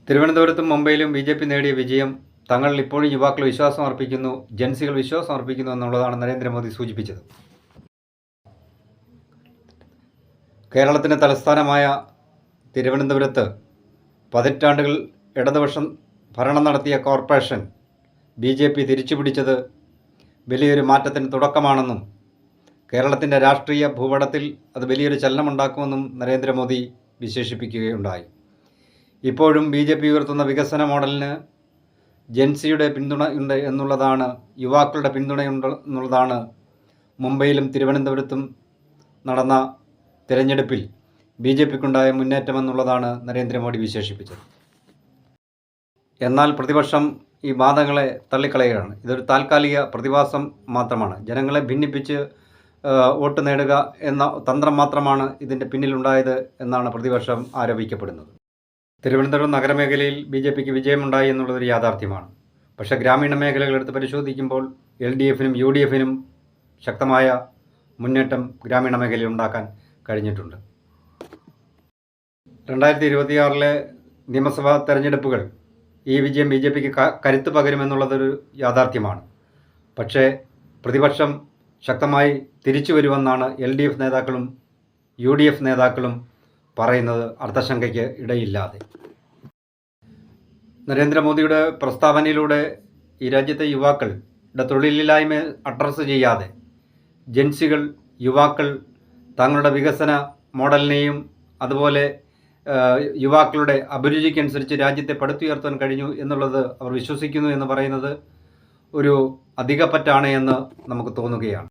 തിരുവനന്തപുരത്തും മുംബൈയിലും ബി.ജെ.പി. നേടിയ വിജയം തങ്ങളിൽ ഇപ്പോഴും യുവാക്കൾ വിശ്വാസം അർപ്പിക്കുന്നു, ജൻസികൾ വിശ്വാസം അർപ്പിക്കുന്നു എന്നുള്ളതാണ് നരേന്ദ്രമോദി സൂചിപ്പിച്ചത്. കേരളത്തിൻ്റെ തലസ്ഥാനമായ തിരുവനന്തപുരത്ത് പതിറ്റാണ്ടുകൾ ഇടതുപക്ഷം ഭരണം നടത്തിയ കോർപ്പറേഷൻ ബി.ജെ.പി. തിരിച്ചുപിടിച്ചത് വലിയൊരു മാറ്റത്തിന് തുടക്കമാണെന്നും കേരളത്തിൻ്റെ രാഷ്ട്രീയ ഭൂപടത്തിൽ അത് വലിയൊരു ചലനമുണ്ടാക്കുമെന്നും നരേന്ദ്രമോദി വിശേഷിപ്പിക്കുകയുണ്ടായി. ഇപ്പോഴും ബി.ജെ.പി. ഉയർത്തുന്ന വികസന മോഡലിന് ജൻസിയുടെ പിന്തുണ ഉണ്ട് എന്നുള്ളതാണ്, യുവാക്കളുടെ പിന്തുണയുണ്ട് എന്നുള്ളതാണ് മുംബൈയിലും തിരുവനന്തപുരത്തും നടന്ന തിരഞ്ഞെടുപ്പിൽ ബി.ജെ.പിക്കുണ്ടായ മുന്നേറ്റമെന്നുള്ളതാണ് നരേന്ദ്രമോദി വിശേഷിപ്പിച്ചത്. എന്നാൽ പ്രതിപക്ഷം ഈ വാദങ്ങളെ തള്ളിക്കളയുകയാണ്. ഇതൊരു താൽക്കാലിക പ്രതിഭാസം മാത്രമാണ്. ജനങ്ങളെ ഭിന്നിപ്പിച്ച് വോട്ട് നേടുക എന്ന തന്ത്രം മാത്രമാണ് ഇതിൻ്റെ പിന്നിലുണ്ടായത് എന്നാണ് പ്രതിപക്ഷം ആരോപിക്കപ്പെടുന്നത്. തിരുവനന്തപുരം നഗരമേഖലയിൽ ബി.ജെ.പിക്ക് വിജയമുണ്ടായി എന്നുള്ളതൊരു യാഥാർത്ഥ്യമാണ്. പക്ഷേ ഗ്രാമീണ മേഖലകളെടുത്ത് പരിശോധിക്കുമ്പോൾ എൽ.ഡി.എഫിനും യു.ഡി.എഫിനും ശക്തമായ മുന്നേറ്റം ഗ്രാമീണ മേഖലയിൽ ഉണ്ടാക്കാൻ കഴിഞ്ഞിട്ടുണ്ട്. 2026 നിയമസഭാ തെരഞ്ഞെടുപ്പുകൾ ഈ വിജയം ബി.ജെ.പിക്ക് കരുത്ത് പകരുമെന്നുള്ളതൊരു യാഥാർത്ഥ്യമാണ്. പക്ഷേ പ്രതിപക്ഷം ശക്തമായി തിരിച്ചു വരുമെന്നാണ് എൽ.ഡി.എഫ് നേതാക്കളും യു.ഡി.എഫ് നേതാക്കളും പറയുന്നത്, അർത്ഥശങ്കയ്ക്ക് ഇടയില്ലാതെ. നരേന്ദ്രമോദിയുടെ പ്രസ്താവനയിലൂടെ ഈ രാജ്യത്തെ യുവാക്കളുടെ തൊഴിലില്ലായ്മ അഡ്രസ്സ് ചെയ്യാതെ ജൻസികൾ, യുവാക്കൾ തങ്ങളുടെ വികസന മോഡലിനെയും അതുപോലെ യുവാക്കളുടെ അഭിരുചിക്കനുസരിച്ച് രാജ്യത്തെ പടുത്തുയർത്താൻ കഴിഞ്ഞു എന്നുള്ളത് അവർ വിശ്വസിക്കുന്നു എന്ന് പറയുന്നത് ഒരു അധികപ്പറ്റാണ് എന്ന് നമുക്ക് തോന്നുകയാണ്.